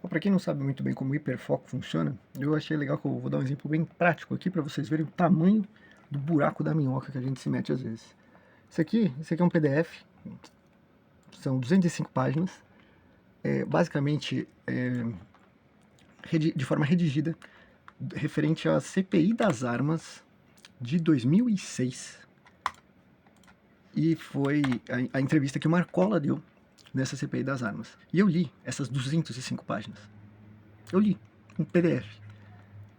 Para quem não sabe muito bem como o hiperfoco funciona, eu achei legal que eu vou dar um exemplo bem prático aqui para vocês verem o tamanho do buraco da minhoca que a gente se mete às vezes. Esse aqui é um PDF, são 205 páginas, basicamente de forma redigida, referente à CPI das armas de 2006. E foi a entrevista que o Marcola deu nessa CPI das armas. E eu li essas 205 páginas. Eu li um PDF.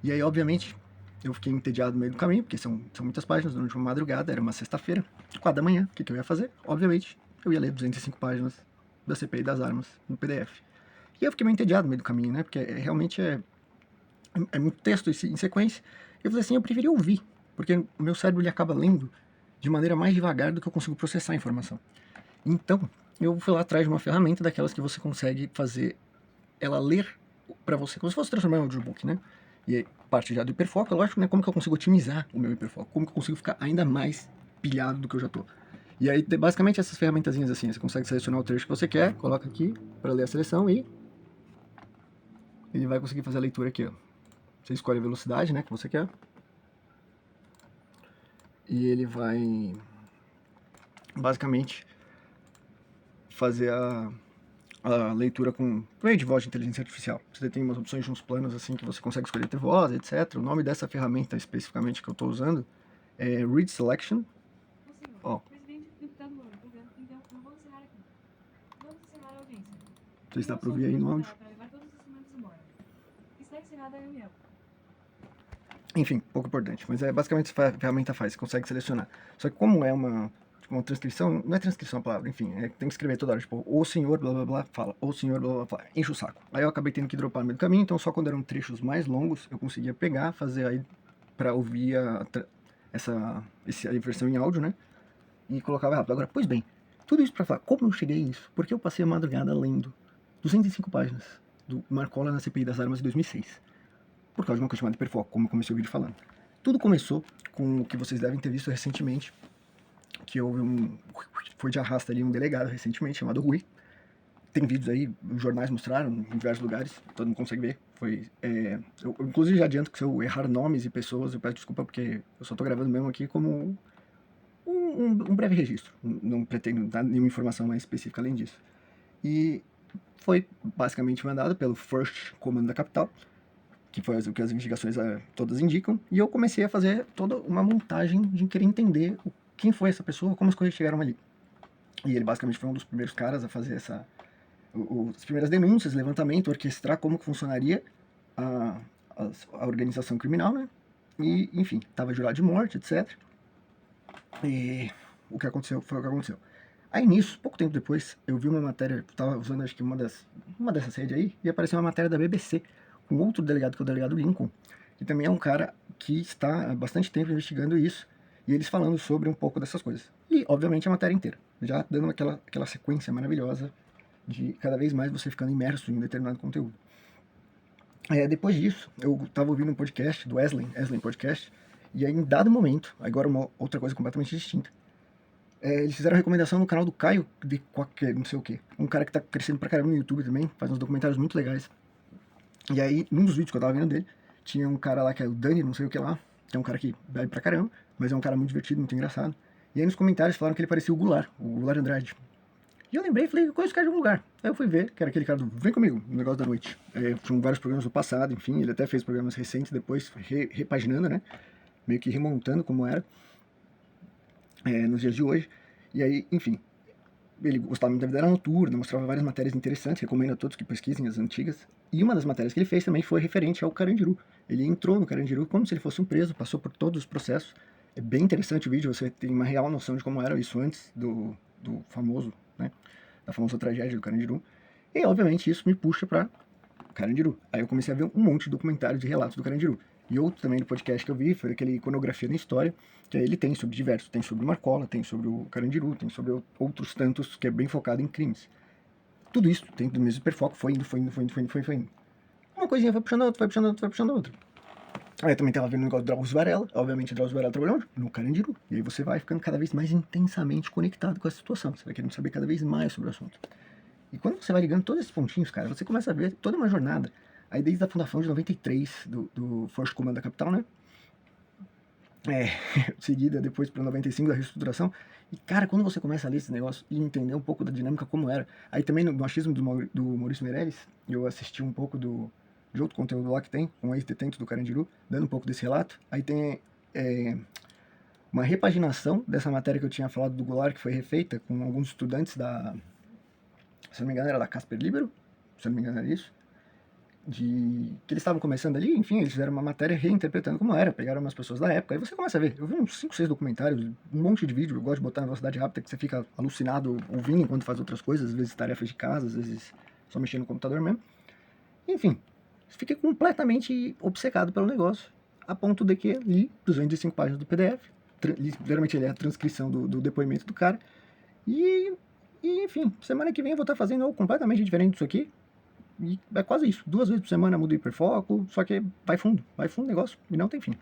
E aí, obviamente, eu fiquei entediado no meio do caminho, porque são muitas páginas, durante uma madrugada, era uma sexta-feira, 4 da manhã, o que eu ia fazer? Obviamente, eu ia ler 205 páginas da CPI das armas no PDF. E eu fiquei meio entediado no meio do caminho, né, porque realmente é muito texto em sequência. Eu falei assim, eu preferia ouvir, porque o meu cérebro ele acaba lendo de maneira mais devagar do que eu consigo processar a informação. Então, eu fui lá atrás de uma ferramenta daquelas que você consegue fazer ela ler para você, como se fosse transformar em audiobook, né? E aí, parte já do hiperfoco, é lógico, né? Como que eu consigo otimizar o meu hiperfoco? Como que eu consigo ficar ainda mais pilhado do que eu já tô? E aí, basicamente, essas ferramentazinhas assim, você consegue selecionar o trecho que você quer, coloca aqui para ler a seleção e ele vai conseguir fazer a leitura aqui, ó. Você escolhe a velocidade, né, que você quer. E ele vai basicamente fazer a leitura com meio de voz de inteligência artificial. Você tem umas opções de uns planos assim que você consegue escolher ter voz, etc. O nome dessa ferramenta especificamente que eu estou usando é Read Selection. Ó. Presidente, deputado Lula, governo, então não vamos encerrar aqui. Vamos encerrar a audiência. Você está para ouvir aí no áudio? Para levar todos os instrumentos embora. Está encerrada a reunião. Enfim, pouco importante, mas é basicamente isso que a ferramenta faz, você consegue selecionar. Só que como é uma transcrição, não é transcrição a palavra, enfim, tem que escrever toda hora, tipo, o senhor blá blá blá fala, o senhor blá blá blá, enche o saco. Aí eu acabei tendo que dropar no meio do caminho, então só quando eram trechos mais longos eu conseguia pegar, fazer aí pra ouvir essa versão em áudio, né, e colocava rápido. Agora, pois bem, tudo isso pra falar, como eu cheguei nisso? Porque eu passei a madrugada lendo 205 páginas do Marcola na CPI das Armas de 2006, por causa de uma coisa chamada hiperfoco, como eu comecei o vídeo falando. Tudo começou com o que vocês devem ter visto recentemente, que houve foi de arrasta ali um delegado recentemente, chamado Rui. Tem vídeos aí, os jornais mostraram em diversos lugares, todo mundo consegue ver. Eu inclusive já adianto que se eu errar nomes e pessoas, eu peço desculpa porque eu só tô gravando mesmo aqui como um breve registro. Não pretendo dar nenhuma informação mais específica além disso. E foi basicamente mandado pelo First Comando da Capital, que foi o que as investigações todas indicam, e eu comecei a fazer toda uma montagem de querer entender quem foi essa pessoa, como as coisas chegaram ali. E ele basicamente foi um dos primeiros caras a fazer as primeiras denúncias, levantamento, orquestrar como que funcionaria a, a organização criminal, né? E, enfim, estava jurado de morte, etc. E o que aconteceu foi o que aconteceu. Aí nisso, pouco tempo depois, eu vi uma matéria, estava usando acho que uma dessas redes aí, e apareceu uma matéria da BBC, com outro delegado, que é o delegado Lincoln, que também é um cara que está há bastante tempo investigando isso, e eles falando sobre um pouco dessas coisas. E, obviamente, a matéria inteira, já dando aquela sequência maravilhosa de cada vez mais você ficando imerso em um determinado conteúdo. Depois disso, eu estava ouvindo um podcast do Wesley Podcast, e aí em dado momento, agora uma outra coisa completamente distinta, eles fizeram a recomendação no canal do Caio de qualquer, não sei o que. Um cara que tá crescendo pra caramba no YouTube também, faz uns documentários muito legais. E aí, num dos vídeos que eu tava vendo dele, tinha um cara lá que é o Dani, não sei o que lá, que é um cara que bebe pra caramba, mas é um cara muito divertido, muito engraçado. E aí nos comentários falaram que ele parecia o Goulart Andrade. E eu lembrei e falei, eu conheço o cara de algum lugar. Aí eu fui ver, que era aquele cara do Vem Comigo, no Negócio da Noite. Tinham vários programas do passado, enfim, ele até fez programas recentes depois, repaginando, né? Meio que remontando como era. Nos dias de hoje. E aí, enfim, ele gostava muito da vida noturna, mostrava várias matérias interessantes, recomendo a todos que pesquisem as antigas. E uma das matérias que ele fez também foi referente ao Carandiru. Ele entrou no Carandiru como se ele fosse um preso, passou por todos os processos. É bem interessante o vídeo, você tem uma real noção de como era isso antes do famoso, né, da famosa tragédia do Carandiru. E, obviamente, isso me puxa para Carandiru. Aí eu comecei a ver um monte de documentários de relatos do Carandiru. E outro também do podcast que eu vi foi aquele Iconografia na História, que aí ele tem sobre diversos, tem sobre o Marcola, tem sobre o Carandiru, tem sobre outros tantos, que é bem focado em crimes. Tudo isso dentro do mesmo hiperfoco, foi indo. Uma coisinha foi puxando a outra, foi puxando a outra. Aí eu também tava vendo o negócio do Drauzio Varela, obviamente o Drauzio Varela trabalhou no Carandiru, e aí você vai ficando cada vez mais intensamente conectado com essa situação, você vai querendo saber cada vez mais sobre o assunto. E quando você vai ligando todos esses pontinhos, cara, você começa a ver toda uma jornada. Aí desde a fundação de 93 do First Command da capital, né? Seguida depois para 95 da reestruturação. E, cara, quando você começa a ler esse negócio e entender um pouco da dinâmica como era, aí também no achismo do Maurício Meirelles, eu assisti um pouco de outro conteúdo lá que tem, com o ex-detento do Carandiru, dando um pouco desse relato. Aí tem uma repaginação dessa matéria que eu tinha falado do Goulart, que foi refeita com alguns estudantes se não me engano, era da Casper Libero, se não me engano era isso, que eles estavam começando ali, enfim, eles fizeram uma matéria reinterpretando como era, pegaram umas pessoas da época, aí você começa a ver, eu vi uns 5, 6 documentários, um monte de vídeo, eu gosto de botar na velocidade rápida, que você fica alucinado ouvindo enquanto faz outras coisas, às vezes tarefas de casa, às vezes só mexendo no computador mesmo, enfim, fiquei completamente obcecado pelo negócio, a ponto de que li 205 páginas do PDF, literalmente ele é a transcrição do depoimento do cara, e, enfim, semana que vem eu vou estar fazendo algo completamente diferente disso aqui, e é quase isso. 2 vezes por semana muda o hiperfoco, só que vai fundo o negócio e não tem fim.